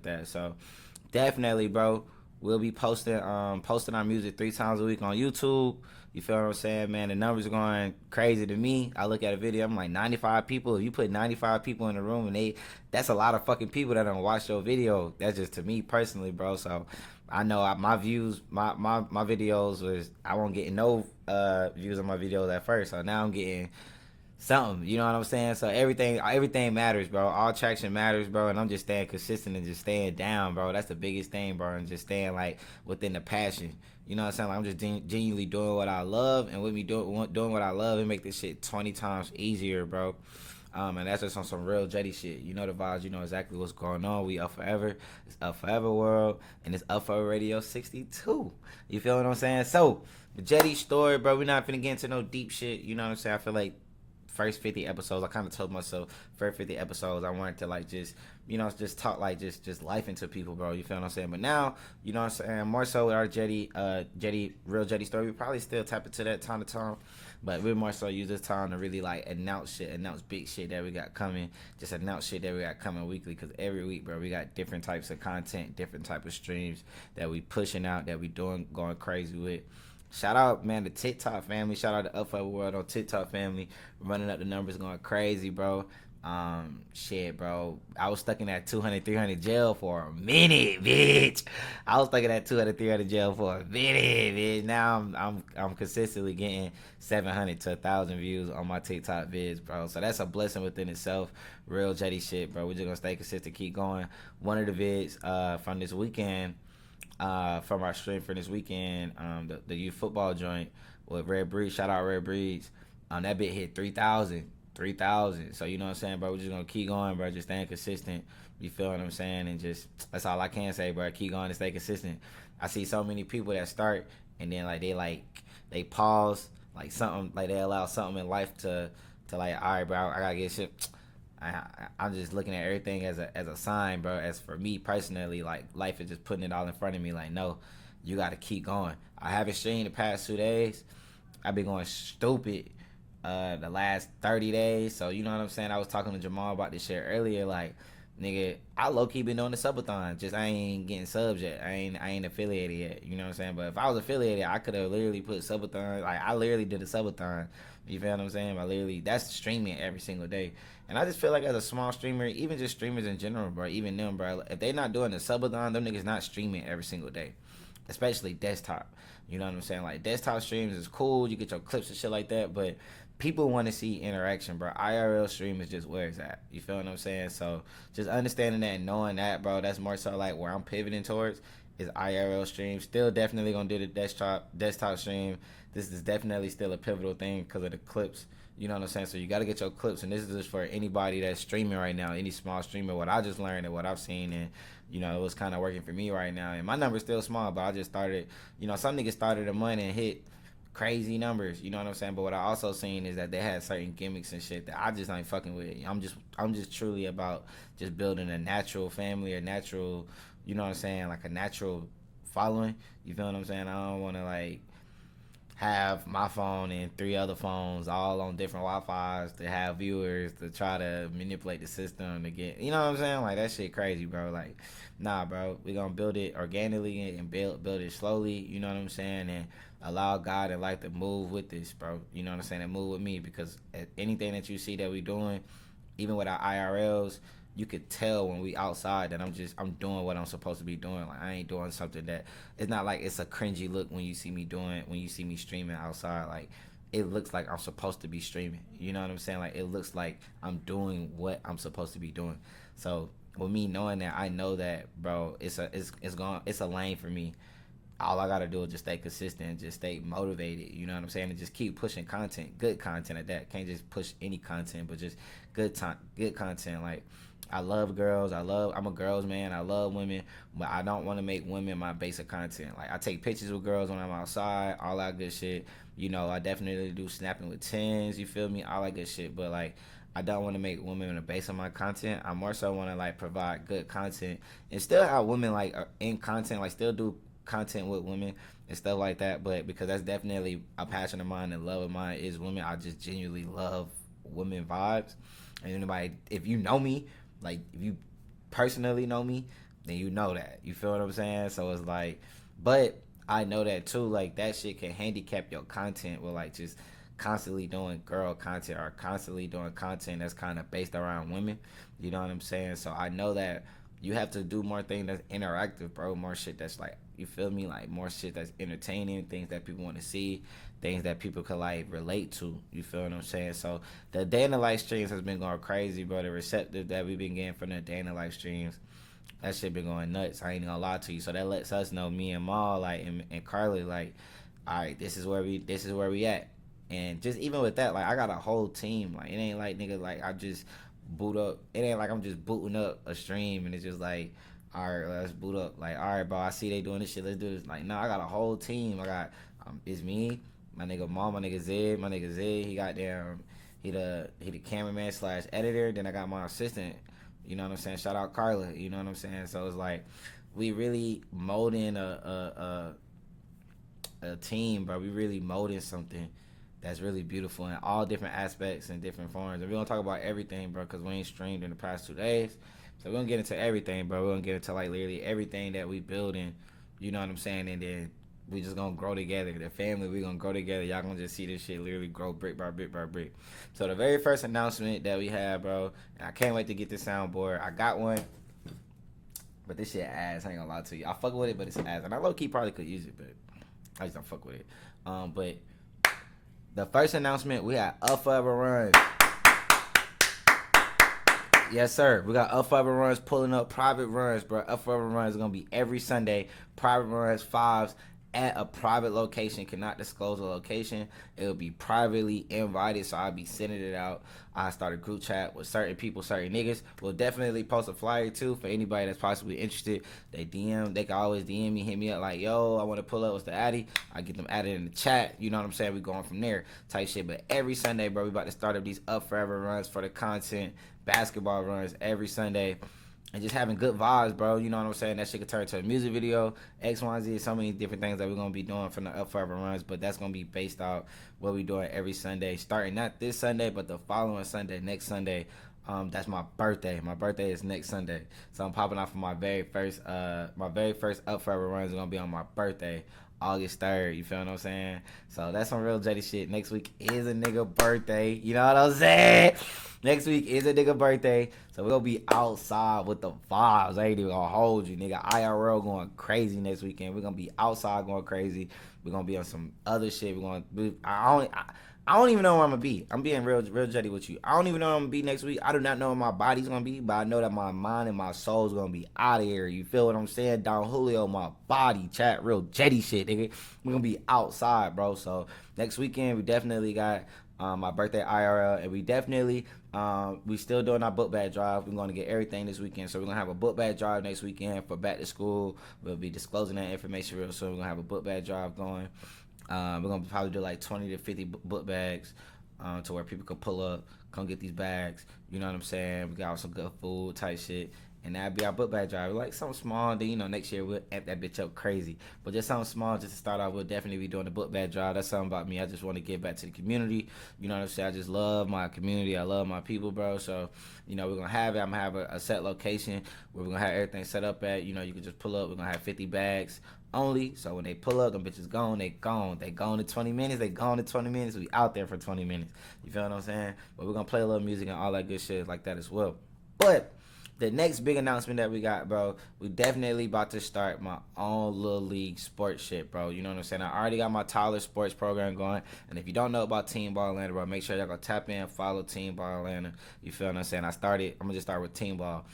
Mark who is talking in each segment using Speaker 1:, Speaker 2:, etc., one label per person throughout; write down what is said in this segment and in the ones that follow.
Speaker 1: that. So definitely, bro. We'll be posting our music 3 times a week on YouTube. You feel what I'm saying, man? The numbers are going crazy to me. I look at a video, I'm like 95 people. If you put 95 people in the room and that's a lot of fucking people that don't watch your video. That's just to me personally, bro. So I know my views, my videos was I won't get no views on my videos at first. So now I'm getting something. You know what I'm saying? So everything matters, bro. All traction matters, bro. And I'm just staying consistent and just staying down, bro. That's the biggest thing, bro. And just staying like within the passion. You know what I'm saying? Like I'm just genuinely doing what I love, and with me doing what I love, it make this shit 20 times easier, bro. And that's just on some real jetty shit. You know the vibes. You know exactly what's going on. We up forever. It's up forever world, and it's up for Radio 62. You feel what I'm saying? So the jetty story, bro. We're not finna get into no deep shit. You know what I'm saying? I feel like first 50 episodes, I kind of told myself first 50 episodes I wanted to like just, you know, just talk like just life into people, bro. You feel what I'm saying? But now, you know what I'm saying, more so with our real jetty story, we probably still tap into that time to time, but we more so use this time to really like announce big shit that we got coming, just announce shit that we got coming weekly, because every week, bro, we got different types of content, different type of streams that we pushing out, that we doing, going crazy with. Shout out, man, to TikTok family. Shout out to Upper World on TikTok family. Running up the numbers, going crazy, bro. Shit, bro. I was stuck in that 200, 300 jail for a minute, bitch. I was stuck in that 200, 300 jail for a minute, bitch. Now I'm consistently getting 700 to 1,000 views on my TikTok vids, bro. So that's a blessing within itself. Real jetty shit, bro. We're just gonna stay consistent, keep going. One of the vids from this weekend, from our stream for this weekend, the youth football joint with Red Breeze. Shout out Red Breeze. That bit hit 3,000. 3,000. So you know what I'm saying, bro? We're just gonna keep going, bro. Just staying consistent. You feel what I'm saying? And just that's all I can say, bro. Keep going and stay consistent. I see so many people that start and then they pause, like something, like they allow something in life to like, all right, bro, I gotta get shit. I'm just looking at everything as a sign, bro. As for me personally, like life is just putting it all in front of me. Like, no, you got to keep going. I haven't streamed the past 2 days. I've been going stupid the last 30 days. So you know what I'm saying. I was talking to Jamal about this shit earlier. Like, nigga, I low key been doing the subathon. Just I ain't getting subs yet. I ain't affiliated yet. You know what I'm saying. But if I was affiliated, I could have literally put subathon. Like I literally did a subathon. You feel what I'm saying? I literally that's streaming every single day. And I just feel like as a small streamer, even just streamers in general, bro, even them, bro, if they not doing the subathon, them niggas not streaming every single day, especially desktop. You know what I'm saying? Like desktop streams is cool, you get your clips and shit like that, but people want to see interaction, bro. IRL stream is just where it's at. You feel what I'm saying? So just understanding that and knowing that, bro, that's more so like where I'm pivoting towards is IRL stream. Still definitely gonna do the desktop stream. This is definitely still a pivotal thing because of the clips. You know what I'm saying? So you got to get your clips, and this is just for anybody that's streaming right now, any small streamer. What I just learned and what I've seen, and you know, it was kind of working for me right now. And my number's still small, but I just started. You know, some niggas started a month and hit crazy numbers. You know what I'm saying? But what I also seen is that they had certain gimmicks and shit that I just ain't fucking with. I'm just truly about just building a natural family, a natural, you know what I'm saying, like a natural following. You feel what I'm saying? I don't want to like have my phone and 3 other phones all on different Wi-Fi's to have viewers to try to manipulate the system to get, you know what I'm saying? Like that shit crazy, bro. Like, nah, bro. We gonna build it organically and build it slowly. You know what I'm saying? And allow God and life to move with this, bro. You know what I'm saying? And move with me because anything that you see that we doing, even with our IRLs, you could tell when we outside that I'm doing what I'm supposed to be doing. Like I ain't doing something that it's not like it's a cringy look when you see me streaming outside. Like it looks like I'm supposed to be streaming. You know what I'm saying? Like it looks like I'm doing what I'm supposed to be doing. So with me knowing that, I know that, bro, it's a lane for me. All I gotta do is just stay consistent and just stay motivated. You know what I'm saying? And just keep pushing content, good content at that. Can't just push any content, but just good content. Like I love girls. I'm a girls man. I love women, but I don't want to make women my base of content. Like I take pictures with girls when I'm outside, all that good shit. You know, I definitely do snapping with tens. You feel me? All that good shit. But like, I don't want to make women the base of my content. I more so want to like provide good content and still have women like in content, like still do content with women and stuff like that. But because that's definitely a passion of mine and love of mine is women. I just genuinely love women vibes. And anybody, if you know me, like if you personally know me, then you know that. You feel what I'm saying? So it's like, but I know that too. Like that shit can handicap your content with like just constantly doing girl content or constantly doing content that's kind of based around women. You know what I'm saying? So I know that you have to do more things that's interactive, bro. More shit that's like, you feel me? Like more shit that's entertaining, things that people want to see, things that people could like relate to. You feel what I'm saying? So the day in the life streams has been going crazy, bro. The receptive that we've been getting from the day in the life streams, that shit been going nuts. I ain't gonna lie to you. So that lets us know, me and Maul, like, and Carly, like, all right, this is where we at. And just even with that, like, I got a whole team. Like, it ain't like, nigga, like, I just boot up. It ain't like I'm just booting up a stream and it's just like, all right, let's boot up. Like, all right, bro, I see they doing this shit. Let's do this. Like, no, I got a whole team. I got, it's me, my nigga Maul, my nigga Zed. He got damn, he the cameraman slash editor. Then I got my assistant. You know what I'm saying? Shout out Carla. You know what I'm saying? So it's like we really molding a team, bro. We really molding something that's really beautiful in all different aspects and different forms. And we're gonna talk about everything, bro, because we ain't streamed in the past 2 days. So we're gonna get into everything, bro. We're gonna get into like literally everything that we building. You know what I'm saying? And then we just gonna grow together. The family, we gonna grow together. Y'all gonna just see this shit literally grow brick by brick by brick. So the very first announcement that we had, bro, and I can't wait to get this soundboard. I got one, but this shit ass. I ain't gonna lie to you. I fuck with it, but it's ass. And I low key probably could use it, but I just don't fuck with it. But the first announcement, we had FRVRME. Yes, sir. We got FRVRME runs pulling up, private runs, bro. FRVRME runs is gonna be every Sunday. Private runs, fives, at a private location. Cannot disclose a location. It will be privately invited, so I'll be sending it out. I start a group chat with certain people, certain niggas. We'll definitely post a flyer too for anybody that's possibly interested. They can always DM me, hit me up like, yo, I want to pull up. What's the addy? I get them added in the chat. You know what I'm saying? We going from there type shit. But every Sunday, bro, we about to start up these Up Forever runs for the content, basketball runs every Sunday. And just having good vibes, bro. You know what I'm saying? That shit could turn into a music video, X, Y, Z, so many different things that we're going to be doing from the Up Forever runs. But that's going to be based out what we doing every Sunday. Starting not this Sunday, but the following Sunday, next Sunday. That's my birthday. My birthday is next Sunday. So I'm popping off for my very first Up Forever runs is going to be on my birthday. August 3rd, you feel what I'm saying? So that's some real jetty shit. Next week is a nigga birthday. You know what I'm saying? Next week is a nigga birthday. So we're gonna be outside with the vibes. I ain't even gonna hold you, nigga. IRL going crazy next weekend. We're gonna be outside going crazy. We're gonna be on some other shit. We're gonna be, I don't even know where I'm gonna be. I'm being real jetty with you. I don't even know where I'm gonna be next week. I do not know where my body's gonna be, but I know that my mind and my soul's gonna be out of here. You feel what I'm saying? Don Julio, my body, chat, real jetty shit, nigga. We're gonna be outside, bro. So next weekend, we definitely got my birthday IRL, and we definitely we still doing our book bag drive. We're gonna get everything this weekend, so we're gonna have a book bag drive next weekend for back to school. We'll be disclosing that information real soon. We're gonna have a book bag drive going. We're gonna probably do like 20 to 50 book bags to where people can pull up, come get these bags. You know what I'm saying? We got some good food type shit. And that'd be our book bag drive. Like something small, then, you know, next year we'll amp that bitch up crazy. But just something small just to start off, we'll definitely be doing the book bag drive. That's something about me. I just want to give back to the community. You know what I'm saying? I just love my community. I love my people, bro. So, you know, we're going to have it. I'm going to have a set location where we're going to have everything set up at. You know, you can just pull up. We're going to have 50 bags only. So when they pull up, them bitches gone. They gone. They gone in 20 minutes. They gone in 20 minutes. We out there for 20 minutes. You feel what I'm saying? But we're going to play a little music and all that good shit like that as well. But the next big announcement that we got, bro, we definitely about to start my own little league sports shit, bro. You know what I'm saying? I already got my Tyler sports program going. And if you don't know about Team Ball Atlanta, bro, make sure y'all go tap in, follow Team Ball Atlanta. You feel what I'm saying? I'm going to just start with Team Ball.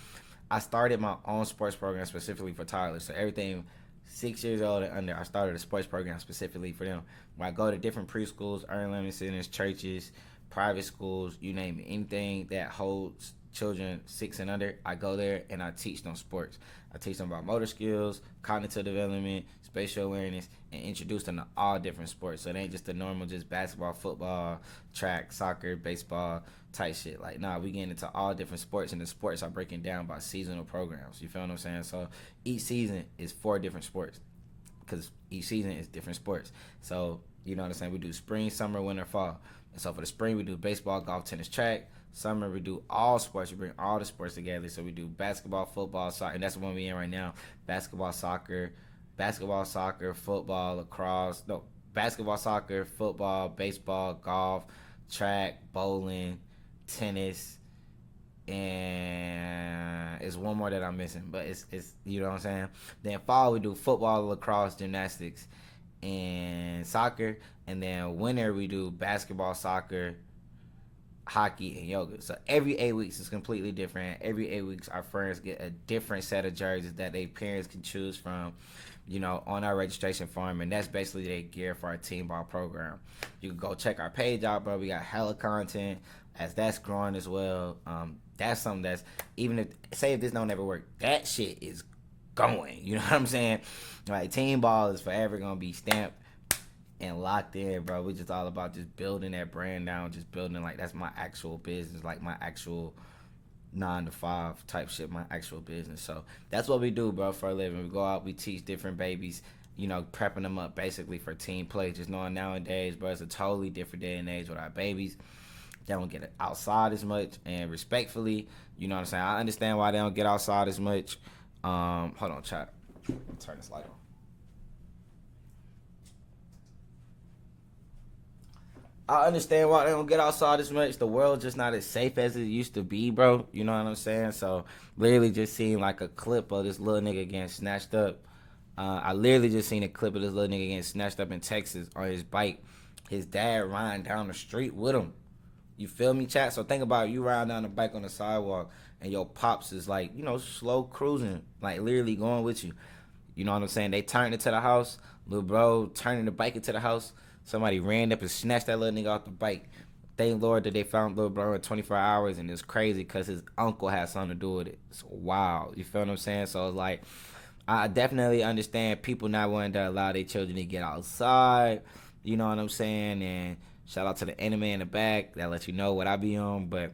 Speaker 1: I started my own sports program specifically for Tyler. So everything 6 years old and under, I started a sports program specifically for them. Where I go to different preschools, early learning centers, churches, private schools, you name it. Anything that holds children 6 and under, I go there and I teach them sports. I teach them about motor skills, cognitive development, spatial awareness, and introduce them to all different sports. So it ain't just the normal just basketball, football, track, soccer, baseball type shit. Like, nah, we getting into all different sports, and the sports are breaking down by seasonal programs. You feel what I'm saying? So each season is 4 different sports because each season is different sports. So, you know what I'm saying? We do spring, summer, winter, fall. And so for the spring, we do baseball, golf, tennis, track. Summer we do all sports. We bring all the sports together. So we do basketball, football, soccer, and that's the one we in right now. Basketball, soccer, football, lacrosse. No, basketball, soccer, football, baseball, golf, track, bowling, tennis, and it's one more that I'm missing, but it's you know what I'm saying. Then fall we do football, lacrosse, gymnastics, and soccer, and then winter we do basketball, soccer, hockey, and yoga. So every 8 weeks is completely different. Every 8 weeks our friends get a different set of jerseys that their parents can choose from, on our registration form, and that's basically their gear for our team ball program. You can go check our page out, bro. We got hella content as that's growing as well. That's something that's, even if this don't ever work, that shit is going. You know what I'm saying? Like, team ball is forever gonna be stamped and locked in, bro. We just all about just building that brand down, just building, like, that's my actual business, like my actual 9 to 5 type shit, my actual business. So that's what we do, bro, for a living. We go out, we teach different babies, prepping them up basically for team play. Just knowing nowadays, bro, it's a totally different day and age with our babies. They don't get outside as much, and respectfully, you know what I'm saying, I understand why they don't get outside as much. Hold on, chat. Turn this light on. I understand why they don't get outside as much. The world's just not as safe as it used to be, bro. You know what I'm saying? So, literally just seen like a clip of this little nigga getting snatched up. I literally just seen a clip of this little nigga getting snatched up in Texas on his bike. His dad riding down the street with him. You feel me, chat? So think about it. You riding down the bike on the sidewalk and your pops is like, slow cruising, like literally going with you. You know what I'm saying? They turned into the house. Little bro turning the bike into the house. Somebody ran up and snatched that little nigga off the bike. Thank Lord that they found little bro in 24 hours, and it's crazy because his uncle had something to do with it. It's wild. You feel what I'm saying? So it's like, I definitely understand people not wanting to allow their children to get outside. You know what I'm saying? And shout out to the anime in the back that lets you know what I be on. But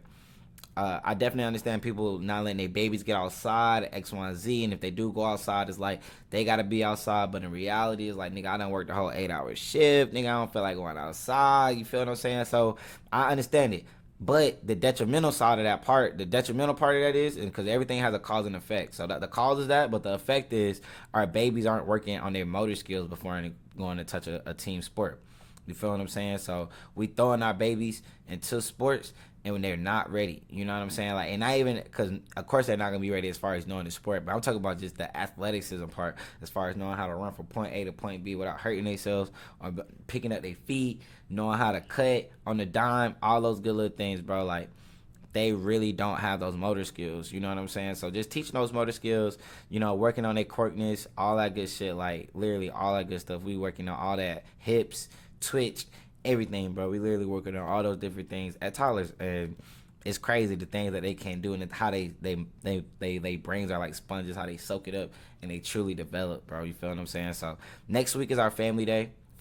Speaker 1: I definitely understand people not letting their babies get outside, X, Y, and Z. And if they do go outside, it's like they got to be outside. But in reality, it's like, nigga, I done worked the whole 8-hour shift. Nigga, I don't feel like going outside. You feel what I'm saying? So I understand it. But the detrimental side of that part, the detrimental part of that is, because everything has a cause and effect. So the cause is that, but the effect is our babies aren't working on their motor skills before going to touch a team sport. You feel what I'm saying? So we throwing our babies into sports, and when they're not ready, you know what I'm saying? Like, and not even, because of course they're not gonna be ready as far as knowing the sport, but I'm talking about just the athleticism part, as far as knowing how to run from point A to point B without hurting themselves, or picking up their feet, knowing how to cut on the dime, all those good little things, bro. Like, they really don't have those motor skills, you know what I'm saying? So just teaching those motor skills, working on their quirkiness, all that good shit, like literally all that good stuff. We working on all that, hips, twitch, everything, bro. We literally working on all those different things at Tyler's, and it's crazy the things that they can do, and how they brains are like sponges, how they soak it up and they truly develop, bro. You feel what I'm saying? So next week is our family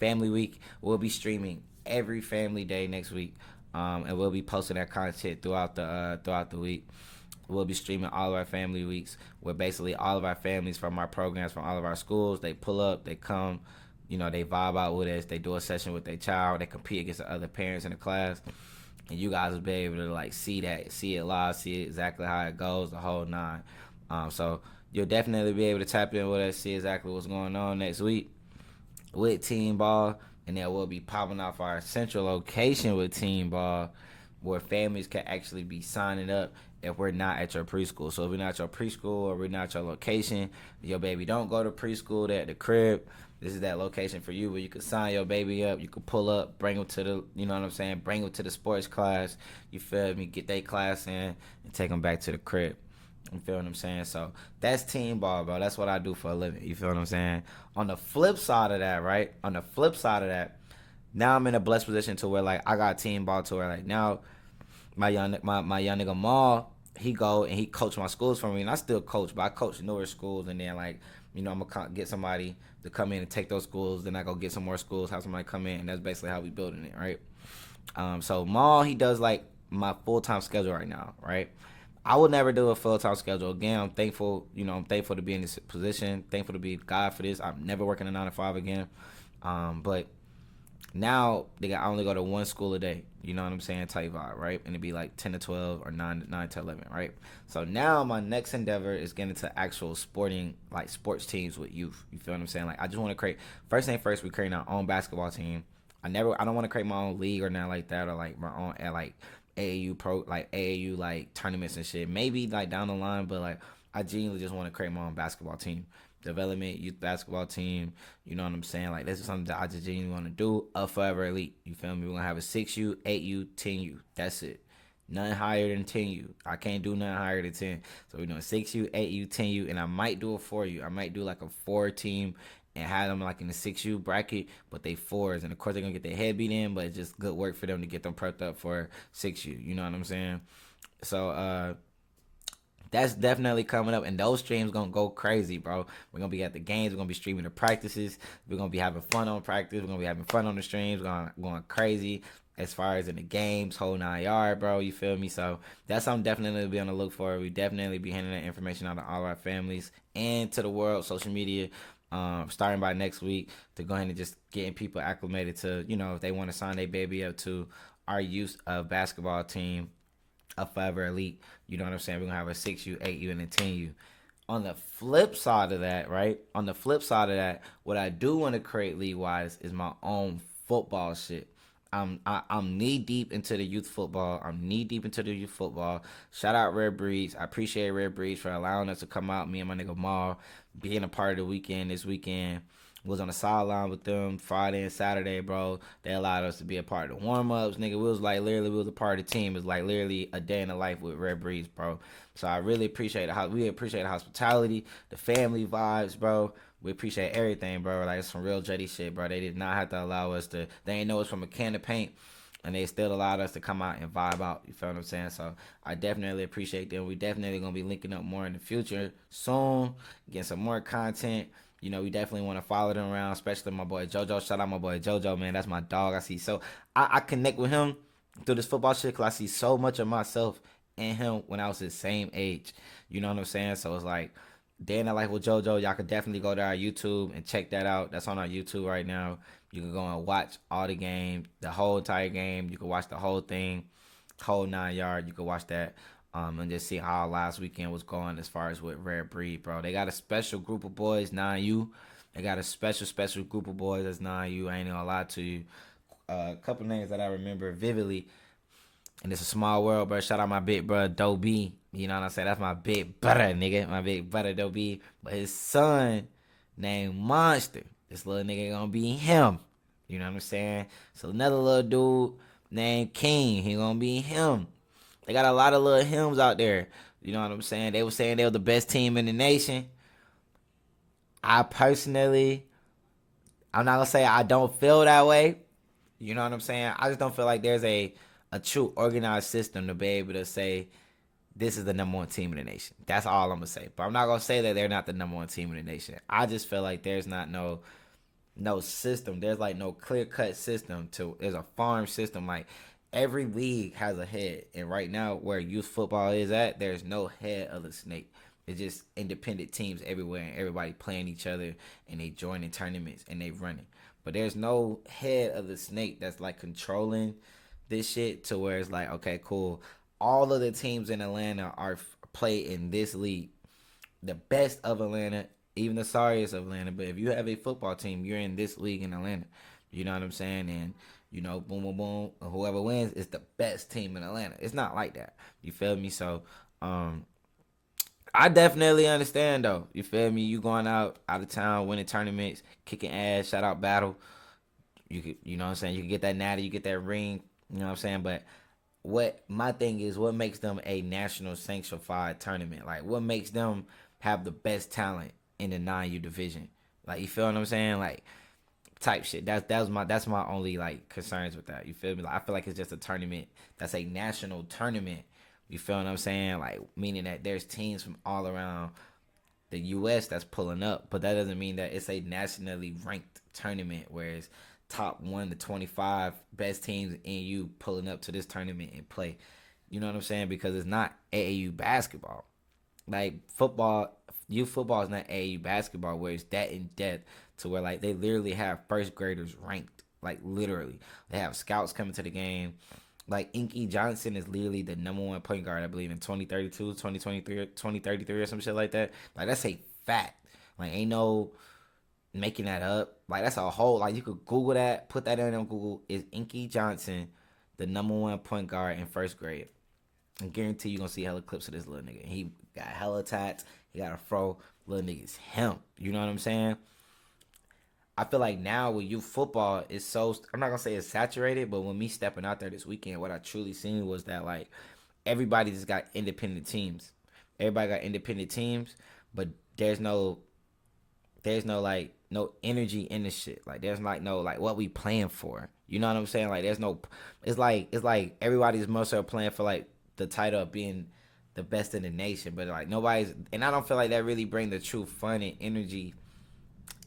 Speaker 1: week. We'll be streaming every family day next week, and we'll be posting that content throughout the week. We'll be streaming all of our family weeks, where basically all of our families from our programs, from all of our schools, they pull up, they come. They vibe out with us. They do a session with their child. They compete against the other parents in the class. And you guys will be able to, like, see it live, see exactly how it goes, the whole nine. So you'll definitely be able to tap in with us, see exactly what's going on next week with Team Ball. And then we'll be popping off our central location with Team Ball, where families can actually be signing up if we're not at your preschool. So if we're not at your preschool, or we're not at your location, your baby don't go to preschool, they're at the crib, this is that location for you where you can sign your baby up. You can pull up, bring them to the, you know what I'm saying, bring them to the sports class. You feel me? Get their class in and take them back to the crib. You feel what I'm saying? So that's Team Ball, bro. That's what I do for a living. You feel what I'm saying? On the flip side of that, right? On the flip side of that, now I'm in a blessed position to where, like, I got Team Ball to where, like, now my young nigga Maul, he go and he coach my schools for me, and I still coach, but I coach newer schools, and then, like, I'm gonna get somebody to come in and take those schools, then I go get some more schools, have somebody come in, and that's basically how we building it, right? So Maul, he does, like, my full-time schedule right now, right? I would never do a full-time schedule. Again, I'm thankful, I'm thankful to be in this position, thankful to be God for this. I'm never working a 9 to 5 again. But Now they got I only go to one school a day. You know what I'm saying? Type vibe, right? And it'd be like 10 to 12 or 9 to 11, right? So now my next endeavor is getting into actual sporting, like sports teams with youth. You feel what I'm saying? Like I just want to create. First thing first, we creating our own basketball team. I don't want to create my own league or nothing like that, or like my own like AAU like tournaments and shit. Maybe like down the line, but like I genuinely just want to create my own basketball team, development youth basketball team. You know what I'm saying? Like this is something that I just genuinely want to do. A Forever Elite. You feel me? We're gonna have a 6U, 8U, 10U. That's it. Nothing higher than 10U. I can't do nothing higher than 10. So we're doing 6U, 8U, 10U, and I might do it for you. I might do like a 4 team and have them like in the 6U bracket, but they fours. And of course they're gonna get their head beat in, but it's just good work for them to get them prepped up for 6U. You know what I'm saying? So that's definitely coming up, and those streams gonna go crazy, bro. We're gonna be at the games. We're gonna be streaming the practices. We're gonna be having fun on practice. We're gonna be having fun on the streams. We're going crazy as far as in the games, whole 9 yard, bro. You feel me? So that's something definitely to be on the look for. We definitely be handing that information out to all our families and to the world, social media. Starting by next week to go ahead and just getting people acclimated to, if they want to sign their baby up to our youth basketball team, a Forever Elite. You know what I'm saying? We're gonna have a 6U, 8U, and a 10U. On the flip side of that, right? On the flip side of that, what I do want to create league wise is my own football shit. I'm knee deep into the youth football. I'm knee deep into the youth football. Shout out Rare Breeds. I appreciate Rare Breeds for allowing us to come out. Me and my nigga Maul being a part of the weekend this weekend. Was on the sideline with them Friday and Saturday, bro. They allowed us to be a part of the warm ups, nigga. We was like literally, we was a part of the team. It was like literally a day in the life with Red Breeze, bro. So I really appreciate we appreciate the hospitality, the family vibes, bro. We appreciate everything, bro. Like it's some real jetty shit, bro. They did not have to allow us to. They ain't know us from a can of paint, and they still allowed us to come out and vibe out. You feel what I'm saying? So I definitely appreciate them. We definitely gonna be linking up more in the future soon, getting some more content. We definitely want to follow them around, especially my boy JoJo. Shout out my boy JoJo, man. That's my dog. I connect with him through this football shit because I see so much of myself in him when I was his same age. You know what I'm saying? So it's like, Day in the Life with JoJo. Y'all could definitely go to our YouTube and check that out. That's on our YouTube right now. You can go and watch all the game, the whole entire game. You can watch the whole thing, whole 9 yard. You can watch that. And just see how last weekend was going as far as with Rare Breed, bro. They got a special group of boys, 9U. They got a special group of boys that's 9U. I ain't gonna lie to you. A couple names that I remember vividly. And it's a small world, bro. Shout out my big brother, Doe B. You know what I'm saying? That's my big brother, nigga. My big brother, Doe B. But his son named Monster. This little nigga gonna be him. You know what I'm saying? So another little dude named King. He gonna be him. They got a lot of little hymns out there. You know what I'm saying? They were saying they were the best team in the nation. I personally, I'm not gonna say I don't feel that way. You know what I'm saying? I just don't feel like there's a true organized system to be able to say this is the number one team in the nation. That's all I'm gonna say. But I'm not gonna say that they're not the number one team in the nation. I just feel like there's not no system. There's like no clear cut system to. There's a farm system. Like every league has a head, and right now where youth football is at, there's no head of the snake. It's just independent teams everywhere, and everybody playing each other, and they joining tournaments and they running. But there's no head of the snake that's like controlling this shit to where it's like, okay, cool. All of the teams in Atlanta are play in this league. The best of Atlanta, even the sorriest of Atlanta. But if you have a football team, you're in this league in Atlanta. You know what I'm saying? And boom, boom, boom. Whoever wins is the best team in Atlanta. It's not like that. You feel me? So, I definitely understand though. You feel me? You going out of town, winning tournaments, kicking ass. Shout out Battle. You know what I'm saying? You can get that natty, you get that ring. You know what I'm saying? But what my thing is, what makes them a national sanctified tournament? Like, what makes them have the best talent in the 9U division? Like, you feel what I'm saying? Like, type shit. That's my only like concerns with that. You feel me? Like, I feel like it's just a tournament that's a national tournament. You feel what I'm saying? Like, meaning that there's teams from all around the U.S. that's pulling up, but that doesn't mean that it's a nationally ranked tournament where it's top 1 to 25 best teams in U pulling up to this tournament and play. You know what I'm saying? Because it's not AAU basketball. Like football, youth football is not AAU basketball where it's that in depth to where like they literally have first graders ranked Like literally, they have scouts coming to the game. Like Inky Johnson is literally the number one point guard, I believe, in 2032, 2023, 2033 or some shit like that. Like that's a fact. Like ain't no making that up. Like that's a whole, like you could Google that, put that in on Google. Is Inky Johnson the number one point guard in first grade? I guarantee you gonna see hella clips of this little nigga. He got hella tats. He got a fro. Little nigga's him. You know what I'm saying? I feel like now with youth football, it's so, I'm not gonna say it's saturated, but when me stepping out there this weekend, what I truly seen was that like everybody just got independent teams. Everybody got independent teams, but there's no like no energy in the shit. Like there's like no like what we playing for. You know what I'm saying? Like there's no. It's like everybody's most are playing for like the title of being the best in the nation, but like nobody's. And I don't feel like that really bring the true fun and energy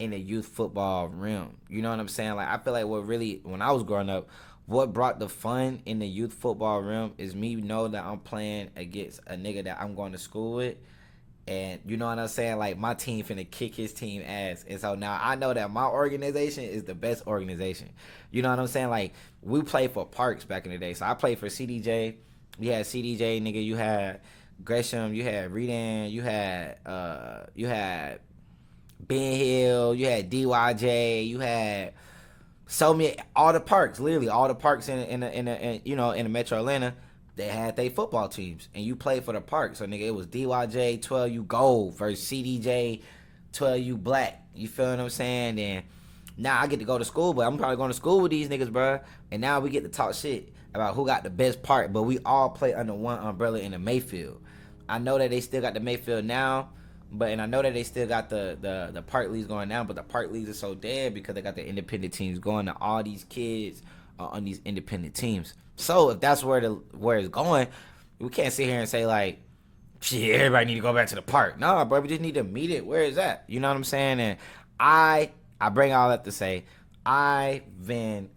Speaker 1: in the youth football realm. You know what I'm saying? Like I feel like what really, when I was growing up, what brought the fun in the youth football realm is me know that I'm playing against a nigga that I'm going to school with. And you know what I'm saying? Like my team finna kick his team ass. And so now I know that my organization is the best organization. You know what I'm saying? Like we played for Parks back in the day. So I played for CDJ. You had CDJ, nigga. You had Gresham. You had Redan. You had Ben Hill. You had DYJ. You had so many, all the parks, literally all the parks in the Metro Atlanta. They had their football teams, and you played for the park. So, nigga, it was DYJ, 12U Gold versus CDJ, 12U Black. You feel what I'm saying? And now I get to go to school, but I'm probably going to school with these niggas, bro. And now we get to talk shit about who got the best part, but we all play under one umbrella in the Mayfield. I know that they still got the Mayfield now, and I know that they still got the park leagues going now, but the park leagues are so dead because they got the independent teams going. To all these kids on these independent teams. So if that's where it's going, we can't sit here and say like, shit, everybody need to go back to the park. No, bro, we just need to meet it where it's at. You know what I'm saying? And I bring all that to say, I've been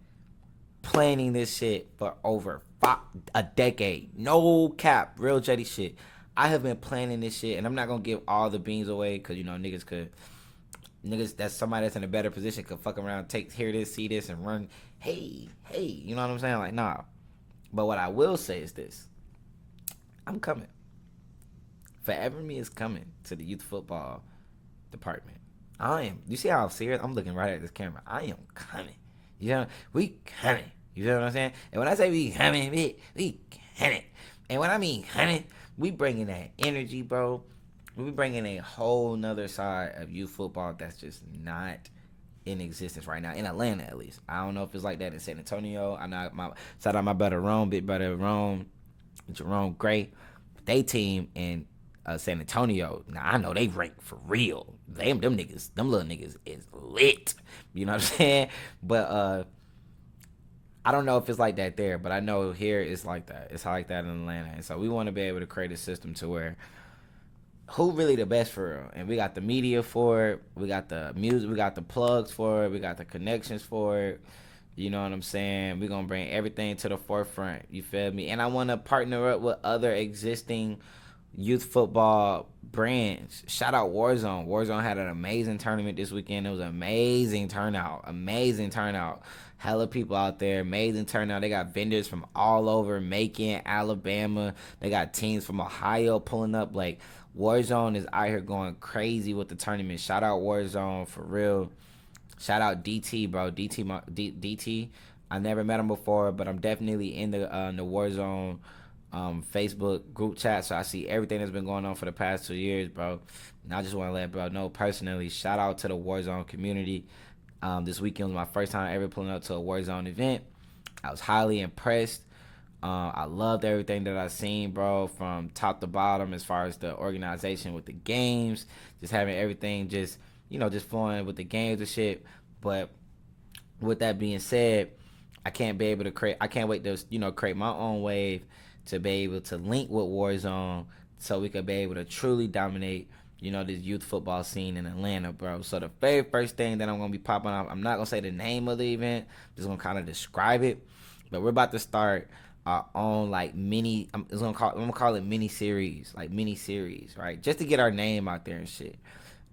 Speaker 1: planning this shit for over a decade. No cap, real jetty shit. I have been planning this shit, and I'm not gonna give all the beans away because niggas that's somebody that's in a better position could fuck around, hear this, see this, and run. Hey, you know what I'm saying? Like, nah. But what I will say is this: I'm coming. FRVRME is coming to the youth football department. I am. You see how I'm serious? I'm looking right at this camera. I am coming. You know, we coming. You know what I'm saying? And when I say we coming, we coming. And when I mean coming, we bringing that energy, bro. We bringing a whole nother side of youth football that's just not in existence right now in Atlanta, at least. I don't know if it's like that in San Antonio. I know shout out my brother Rome, big brother Rome, Jerome Gray. They team in San Antonio. Now I know they rank for real. Them little niggas is lit. You know what I'm saying? But I don't know if it's like that there, but I know here it's like that. It's like that in Atlanta. And so we want to be able to create a system to where who really the best for real? And we got the media for it. We got the music. We got the plugs for it. We got the connections for it. You know what I'm saying? We're going to bring everything to the forefront. You feel me? And I want to partner up with other existing youth football brands. Shout out Warzone. Warzone had an amazing tournament this weekend. It was an amazing turnout. Hella people out there. Amazing turnout. They got vendors from all over Macon, Alabama. They got teams from Ohio pulling up. Like, Warzone is out here going crazy with the tournament. Shout out Warzone for real. Shout out DT, bro. DT. I never met him before, but I'm definitely in the Warzone Facebook group chat, so I see everything that's been going on for the past 2 years, bro. And I just want to let bro know personally. Shout out to the Warzone community. This weekend was my first time ever pulling up to a Warzone event. I was highly impressed. I loved everything that I seen, bro, from top to bottom as far as the organization with the games, just having everything just flowing with the games and shit. But with that being said, I can't wait to, create my own wave to be able to link with Warzone so we could be able to truly dominate, this youth football scene in Atlanta, bro. So the very first thing that I'm going to be popping off, I'm not going to say the name of the event, just going to kind of describe it, but we're about to start our own like mini, I'm gonna call it mini series, right? Just to get our name out there and shit.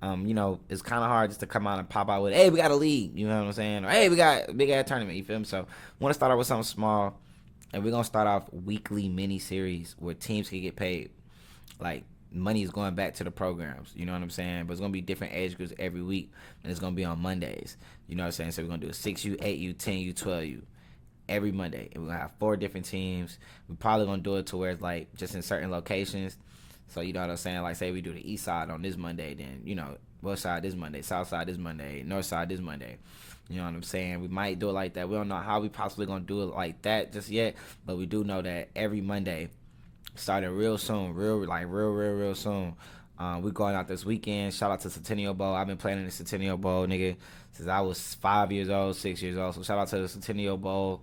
Speaker 1: It's kind of hard just to come out and pop out with, hey, we got a league, you know what I'm saying? Or, hey, we got a big ass tournament, you feel me? So, want to start off with something small, and we're gonna start off weekly mini series where teams can get paid. Like, money is going back to the programs, you know what I'm saying? But it's gonna be different age groups every week, and it's gonna be on Mondays, you know what I'm saying? So we're gonna do a 6U, 8U, 10U, 12U every Monday, and we're gonna have 4 different teams. We're probably gonna do it to where it's like just in certain locations. So you know what I'm saying? Like, say we do the east side on this Monday, then west side this Monday, south side this Monday, north side this Monday. You know what I'm saying? We might do it like that. We don't know how we possibly gonna do it like that just yet, but we do know that every Monday, starting real soon, real soon. We going out this weekend. Shout out to Centennial Bowl. I've been playing in the Centennial Bowl, nigga, since I was 5 years old, 6 years old. So shout out to the Centennial Bowl.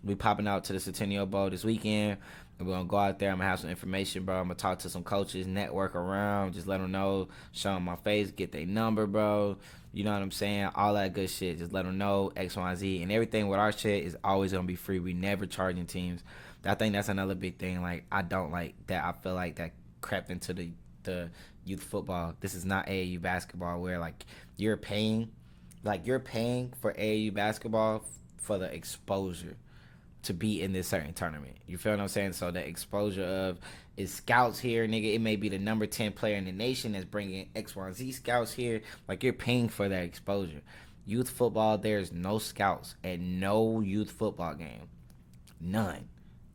Speaker 1: We popping out to the Centennial Bowl this weekend. And we're going to go out there. I'm going to have some information, bro. I'm going to talk to some coaches, network around, just let them know, show them my face, get their number, bro. You know what I'm saying? All that good shit. Just let them know, X, Y, and Z. And everything with our shit is always going to be free. We never charging teams. I think that's another big thing. Like, I don't like that. I feel like that crept into the youth football. This is not AAU basketball where, like, you're paying for AAU basketball for the exposure to be in this certain tournament. You feel what I'm saying? So the exposure of is scouts here, nigga. It may be the number 10 player in the nation that's bringing X, Y, and Z scouts here. Like, you're paying for that exposure. Youth football, there's no scouts at no youth football game. None.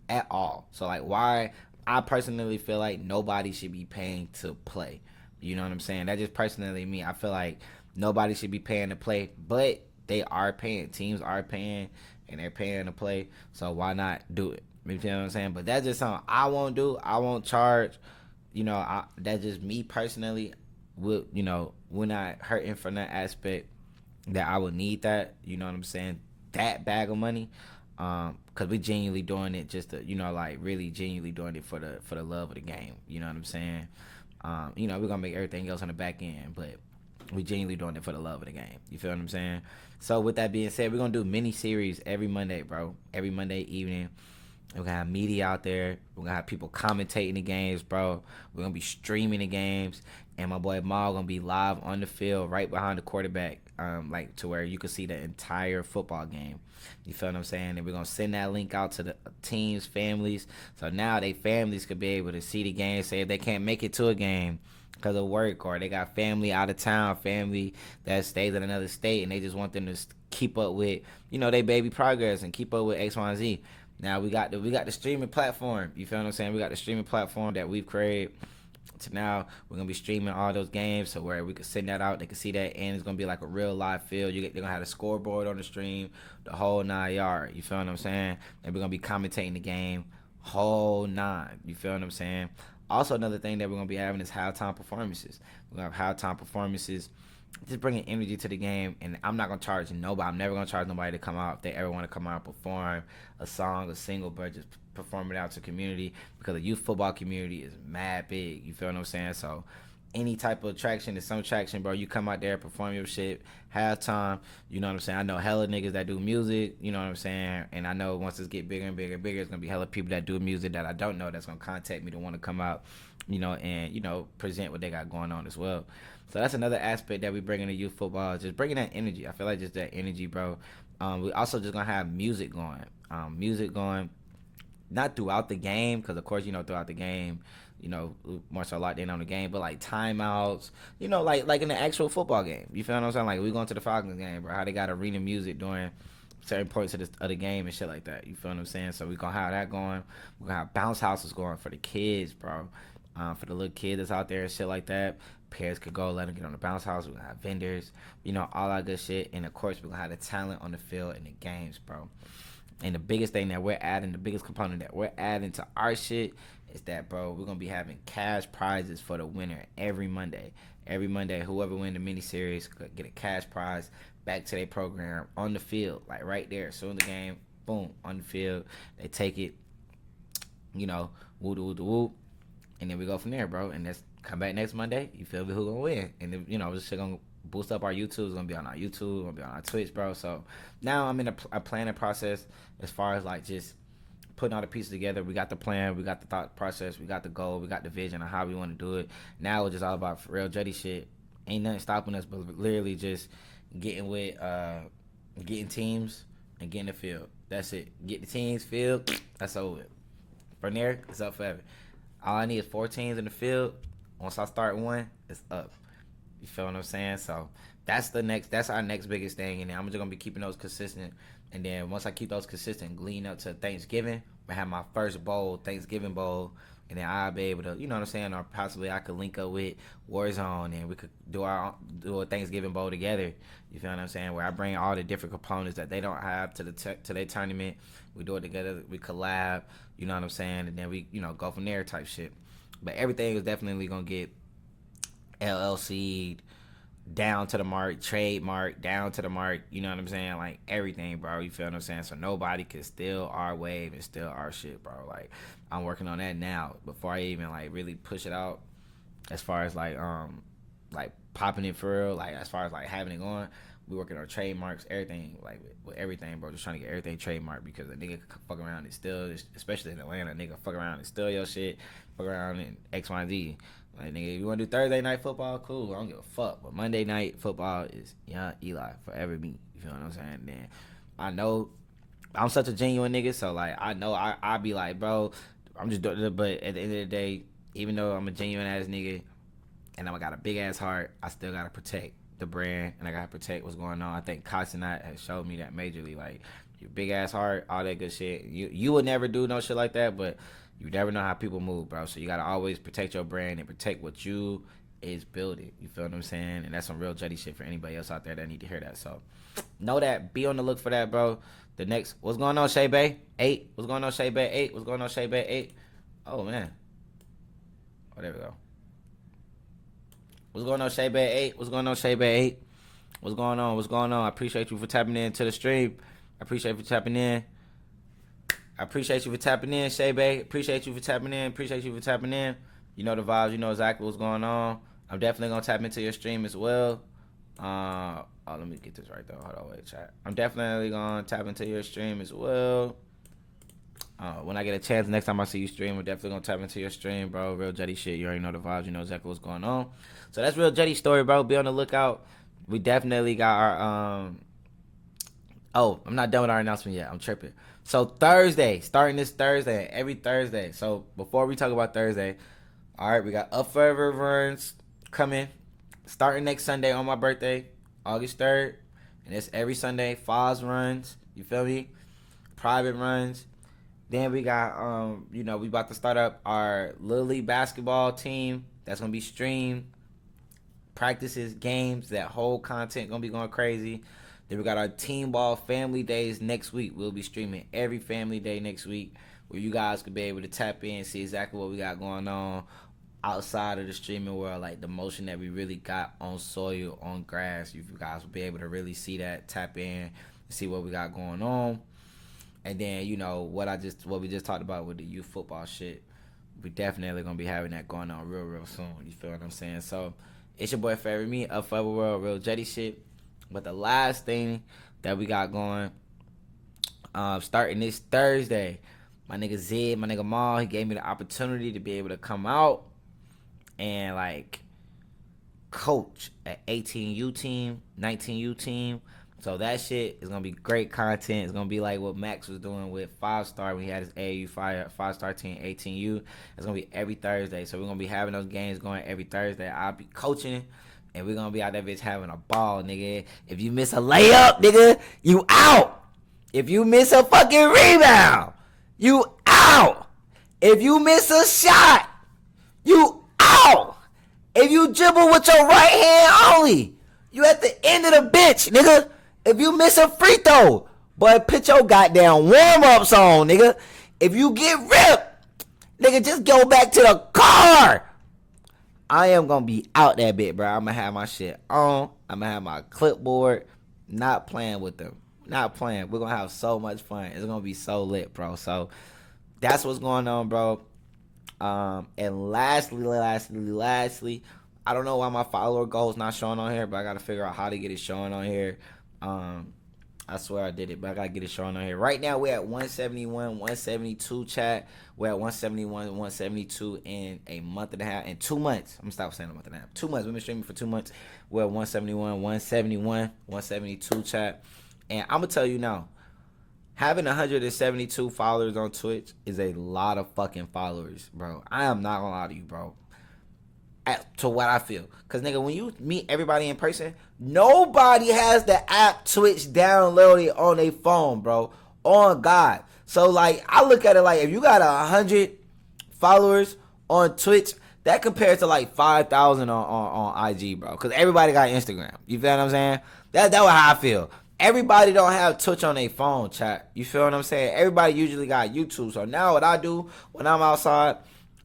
Speaker 1: At all. So, like, why? I personally feel like nobody should be paying to play. You know what I'm saying? That's just personally me. I feel like nobody should be paying to play, but they are paying. Teams are paying, and they're paying to play. So why not do it? You know what I'm saying? But that's just something I won't do. I won't charge. That's just me personally. We're not hurting from that aspect that I would need that. You know what I'm saying? That bag of money. Cause we genuinely doing it just to, really genuinely doing it for the love of the game. You know what I'm saying? We're gonna make everything else on the back end, but we genuinely doing it for the love of the game. You feel what I'm saying? So with that being said, we're gonna do mini series every Monday, bro. Every Monday evening. We're gonna have media out there. We're gonna have people commentating the games, bro. We're gonna be streaming the games. And my boy Maul gonna be live on the field right behind the quarterback, like to where you can see the entire football game. You feel what I'm saying? And we're gonna send that link out to the teams, families. So now they families could be able to see the game. Say if they can't make it to a game because of work, or they got family out of town, family that stays in another state, and they just want them to keep up with, their baby progress and keep up with X, Y, and Z. Now we got the streaming platform. You feel what I'm saying? We got the streaming platform that we've created. So now we're gonna be streaming all those games, so where we can send that out, they can see that, and it's gonna be like a real live field. They're gonna have a scoreboard on the stream, the whole 9 yard. You feel what I'm saying? And we're gonna be commentating the game, whole 9. You feel what I'm saying? Also, another thing that we're gonna be having is halftime performances. We're gonna have halftime performances, just bringing energy to the game. And I'm not gonna charge nobody. I'm never gonna charge nobody to come out if they ever want to come out and perform a song, a single, but just perform it out to the community, because the youth football community is mad big. You feel what I'm saying? So any type of attraction is some attraction, bro. You come out there, perform your shit, halftime. You know what I'm saying? I know hella niggas that do music. You know what I'm saying? And I know once it get bigger and bigger and bigger, it's gonna be hella people that do music that I don't know that's gonna contact me to want to come out, and present what they got going on as well. So that's another aspect that we bring in the youth football, just bringing that energy. I feel like just that energy, bro. We also just gonna have music going. Not throughout the game, because of course, throughout the game, more so locked in on the game, but like timeouts, like in the actual football game. You feel what I'm saying? Like we going to the Falcons game, bro, how they got arena music during certain points of the game and shit like that. You feel what I'm saying? So we gonna have that going. We're gonna have bounce houses going for the kids, bro. For the little kid that's out there and shit like that. Parents could go let them get on the bounce house. We're gonna have vendors, all that good shit. And of course, we're gonna have the talent on the field and the games, bro. And the biggest thing that we're adding, the biggest component that we're adding to our shit is that, bro, we're going to be having cash prizes for the winner every Monday. Every Monday, whoever win the mini-series could get a cash prize back to their program on the field, like right there. So in the game, boom, on the field. They take it, woo-woo-woo, and then we go from there, bro. And let's come back next Monday. You feel me? Who going to win? And then, this shit going to boost up our YouTube. It's gonna be on our YouTube, gonna be on our Twitch, bro. So now I'm in a planning process as far as like just putting all the pieces together. We got the plan, we got the thought process, we got the goal, we got the vision of how we want to do it. Now it's just all about for real Juddy shit. Ain't nothing stopping us but literally just getting with getting teams and getting the field. That's it. Get the teams, field, that's over. From there, it's up forever. All I need is 4 teams in the field. Once I start one, it's up. You feel what I'm saying? So that's our next biggest thing. And then I'm just gonna be keeping those consistent. And then once I keep those consistent, leading up to Thanksgiving, I have my first bowl, Thanksgiving bowl. And then I'll be able to, you know what I'm saying, or possibly I could link up with Warzone and we could do a Thanksgiving bowl together. You feel what I'm saying? Where I bring all the different components that they don't have to their tournament. We do it together. We collab. You know what I'm saying? And then we, go from there type shit. But everything is definitely gonna get LLC'd down to the mark, trademark down to the mark. You know what I'm saying? Like everything, bro. You feel what I'm saying? So nobody can steal our wave and steal our shit, bro. Like I'm working on that now before I even like really push it out. As far as like popping it for real, like as far as like having it going, we working on trademarks, everything, like with everything, bro. Just trying to get everything trademarked because a nigga can fuck around and steal, especially in Atlanta, a nigga fuck around and steal your shit, fuck around and X, Y, and Z. Like, nigga, if you want to do Thursday night football, cool. I don't give a fuck. But Monday night football is Young Eli, forever me. You feel what I'm saying? Then I know I'm such a genuine nigga, so, like, I know I be like, bro, I'm just doing it. But at the end of the day, even though I'm a genuine ass nigga and I got a big ass heart, I still got to protect the brand and I got to protect what's going on. I think Kotsanat has showed me that majorly. Like, your big ass heart, all that good shit. You would never do no shit like that, but you never know how people move, bro. So you gotta always protect your brand and protect what you is building. You feel what I'm saying? And that's some real jetty shit for anybody else out there that need to hear that. So know that. Be on the look for that, bro. The next, what's going on, Shay Bay? 8. What's going on, Shay Bay? 8. What's going on, Shay Bay? 8. Oh man. Oh, there we go. What's going on, Shay Bay? 8. What's going on, Shay Bay? 8. What's going on? What's going on? I appreciate you for tapping in to the stream. I appreciate you for tapping in. I appreciate you for tapping in, Shay Bay. Appreciate you for tapping in. Appreciate you for tapping in. You know the vibes. You know exactly what's going on. I'm definitely going to tap into your stream as well. Let me get this right, though. Hold on, wait, chat. I'm definitely going to tap into your stream as well. When I get a chance, next time I see you stream, we're definitely going to tap into your stream, bro. Real Jetty shit. You already know the vibes. You know exactly what's going on. So that's Real Jetty story, bro. Be on the lookout. We definitely got our... Oh, I'm not done with our announcement yet. I'm tripping. So Thursday, starting this Thursday, every Thursday. So before we talk about Thursday, all right, we got FRVRME runs coming, starting next Sunday on my birthday, August 3rd. And it's every Sunday, FOS runs, you feel me? Private runs. Then we got, we about to start up our Little League basketball team. That's going to be streamed. Practices, games, that whole content going to be going crazy. Then we got our team ball family days next week. We'll be streaming every family day next week where you guys could be able to tap in and see exactly what we got going on outside of the streaming world, like the motion that we really got on soil, on grass. You guys will be able to really see that, tap in, and see what we got going on. And then, what we just talked about with the youth football shit, we definitely going to be having that going on real soon. You feel what I'm saying? So it's your boy FRVRME, Up Forever World, Real Jetty shit. But the last thing that we got going, starting this Thursday, my nigga Zed, my nigga Maul, he gave me the opportunity to be able to come out and, like, coach an 18U team, 19U team. So that shit is going to be great content. It's going to be like what Max was doing with 5-star when he had his AAU 5-star team, 18U. It's going to be every Thursday. So we're going to be having those games going every Thursday. I'll be coaching. And we're going to be out there bitch having a ball, nigga. If you miss a layup, nigga, you out. If you miss a fucking rebound, you out. If you miss a shot, you out. If you dribble with your right hand only, you at the end of the bench, nigga. If you miss a free throw, boy, put your goddamn warm-ups on, nigga. If you get ripped, nigga, just go back to the car. I am going to be out that bit, bro. I'm going to have my shit on. I'm going to have my clipboard. Not playing with them. Not playing. We're going to have so much fun. It's going to be so lit, bro. So that's what's going on, bro. And lastly, I don't know why my follower goal is not showing on here, but I got to figure out how to get it showing on here. I swear I did it, but I gotta get it shown on here. Right now we're at 171, 172 chat. We're at 171, 172 in a month and a half. In 2 months. I'm gonna stop saying a month and a half. 2 months. We've been streaming for 2 months. We're at 171, 171, 172 chat. And I'm gonna tell you now, having 172 followers on Twitch is a lot of fucking followers, bro. I am not gonna lie to you, bro. To what I feel. Because, nigga, when you meet everybody in person, nobody has the app Twitch downloaded on their phone, bro. On God. So, like, I look at it like, if you got 100 followers on Twitch, that compares to, like, 5,000 on IG, bro. Because everybody got Instagram. You feel what I'm saying? That's how I feel. Everybody don't have Twitch on their phone, chat. You feel what I'm saying? Everybody usually got YouTube. So, now what I do when I'm outside,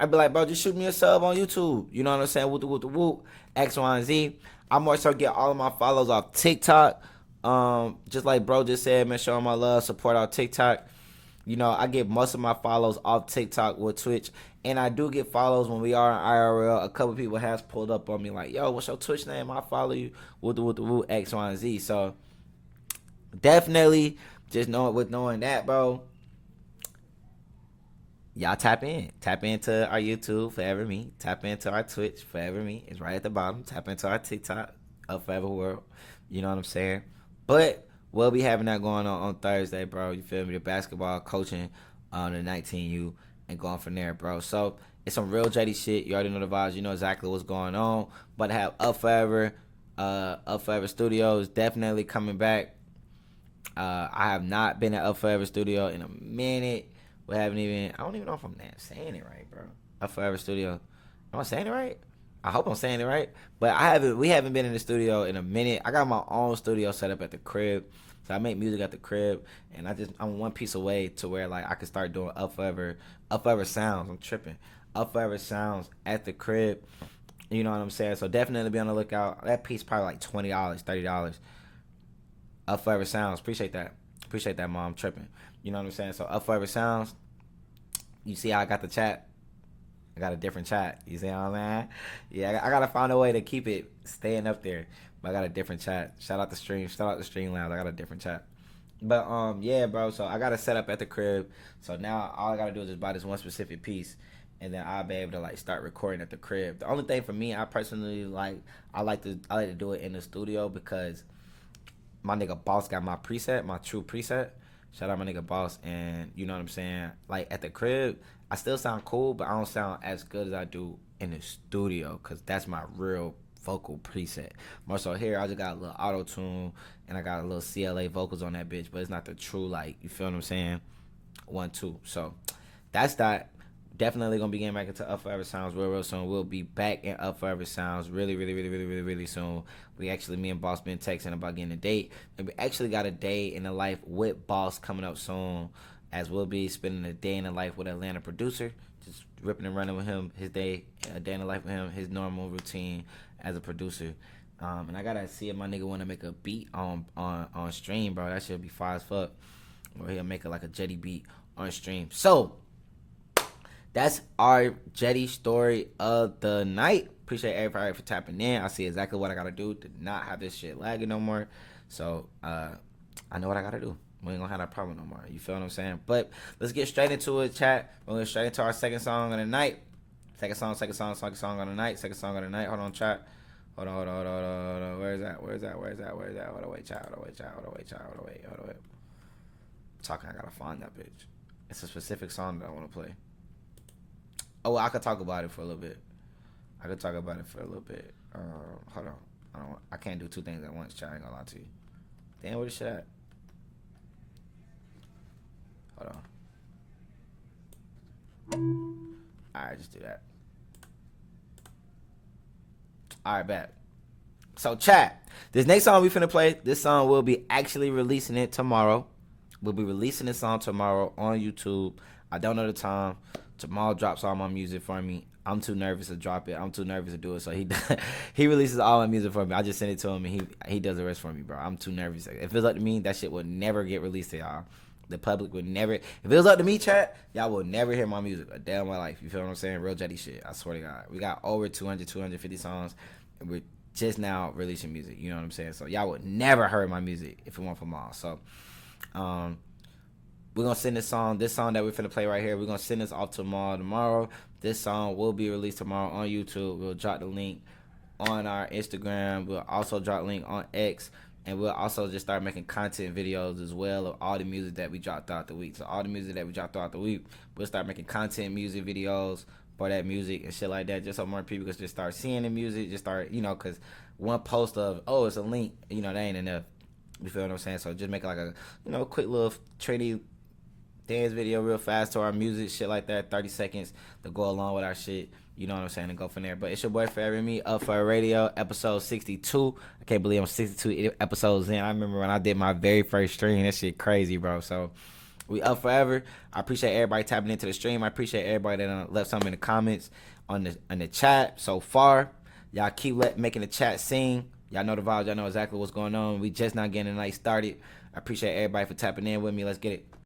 Speaker 1: I'd be like, bro, just shoot me a sub on YouTube. You know what I'm saying? Whoop, whoop, whoop, X, Y, and Z. I'm more so get all of my follows off TikTok. Just like bro just said, man, showing my love, support our TikTok. You know, I get most of my follows off TikTok with Twitch. And I do get follows when we are in IRL. A couple people has pulled up on me like, yo, what's your Twitch name? I follow you. Whoop, X, Y, and Z. So, definitely, just knowing that, bro. Y'all tap into our YouTube, Forever Me. Tap into our Twitch, Forever Me. It's right at the bottom. Tap into our TikTok, Forever World. You know what I'm saying? But we'll be having that going on Thursday, bro. You feel me? The basketball coaching on the 19U and going from there, bro. So it's some real jetty shit. You already know the vibes. You know exactly what's going on. But I have Up Forever Studios definitely coming back. I have not been at Up Forever Studio in a minute. I don't even know if I'm saying it right, bro. Up Forever Studio. Am I saying it right? I hope I'm saying it right. But we haven't been in the studio in a minute. I got my own studio set up at the crib. So I make music at the crib. And I'm one piece away to where like I can start doing Up Forever sounds. I'm tripping. Up Forever sounds at the crib. You know what I'm saying? So definitely be on the lookout. That piece probably like $20, $30. Up Forever sounds. Appreciate that, Mom. I'm tripping. You know what I'm saying? So Up Forever sounds. You see how I got the chat? I got a different chat. You see what I'm saying? Yeah, I gotta find a way to keep it staying up there. But I got a different chat. Shout out the Streamlabs. I got a different chat. But yeah, bro. So I got it set up at the crib. So now all I gotta do is just buy this one specific piece, and then I'll be able to like start recording at the crib. The only thing for me, I personally I like to do it in the studio because my nigga Boss got my preset, my true preset. Shout out my nigga Boss, and you know what I'm saying? Like, at the crib, I still sound cool, but I don't sound as good as I do in the studio, because that's my real vocal preset. More so here, I just got a little auto-tune, and I got a little CLA vocals on that bitch, but it's not the true, like, you feel what I'm saying? 1, 2. So, that's that. Definitely gonna be getting back into Up Forever Sounds real soon. We'll be back in Up Forever Sounds really soon. Me and Boss been texting about getting a date, and we actually got a day in the life with Boss coming up soon, as we'll be spending a day in the life with Atlanta producer, just ripping and running with him, a day in the life with him, his normal routine as a producer. And I gotta see if my nigga wanna make a beat on stream, bro. That should be fire as fuck. Or he'll make it like a jetty beat on stream. So that's our jetty story of the night. Appreciate everybody for tapping in. I see exactly what I gotta do to not have this shit lagging no more. So I know what I gotta do. We ain't gonna have that problem no more. You feel what I'm saying? But let's get straight into it, chat. We're gonna get straight into our second song of the night. Second song on the night. Second song of the night. Hold on, chat. Hold on. Where is that? Hold on, wait, chat. Hold on, wait. Talking, I gotta find that bitch. It's a specific song that I wanna play. Oh, I could talk about it for a little bit. Hold on. I can't do two things at once, chat. I ain't gonna lie to you. Damn, where the shit at? Hold on. Alright, just do that. Alright, bet. So, chat. This next song we finna play, this song we'll be actually releasing it tomorrow. We'll be releasing this song tomorrow on YouTube. I don't know the time. Jamal drops all my music for me. I'm too nervous to drop it. I'm too nervous to do it. So he releases all my music for me. I just send it to him, and he does the rest for me, bro. I'm too nervous. If it's up to me, that shit would never get released to y'all. The public would never. If it was up to me, chat, y'all will never hear my music a day in my life. You feel what I'm saying? Real jetty shit. I swear to God. We got over 250 songs, and we're just now releasing music. You know what I'm saying? So y'all would never heard my music if it weren't for Maul. So we're gonna send this song that we're finna play right here. We're gonna send this off to Maul tomorrow. This song will be released tomorrow on YouTube. We'll drop the link on our Instagram. We'll also drop a link on X. And we'll also just start making content videos as well of all the music that we dropped throughout the week. So all the music that we dropped throughout the week, we'll start making content music videos for that music and shit like that, just so more people can just start seeing the music, just start, you know, because one post of, oh, it's a link, you know, that ain't enough. You feel what I'm saying? So just make like a, you know, quick little trendy dance video real fast to our music, shit like that, 30 seconds to go along with our shit. You know what I'm saying? And go from there. But it's your boy FRVRME, Up For Radio, episode 62. I can't believe I'm 62 episodes in. I remember when I did my very first stream. That shit crazy, bro. So we up forever. I appreciate everybody tapping into the stream. I appreciate everybody that left something in the comments on the chat so far. Y'all keep making the chat sing. Y'all know the vibes. Y'all know exactly what's going on. We just not getting the night started. I appreciate everybody for tapping in with me. Let's get it.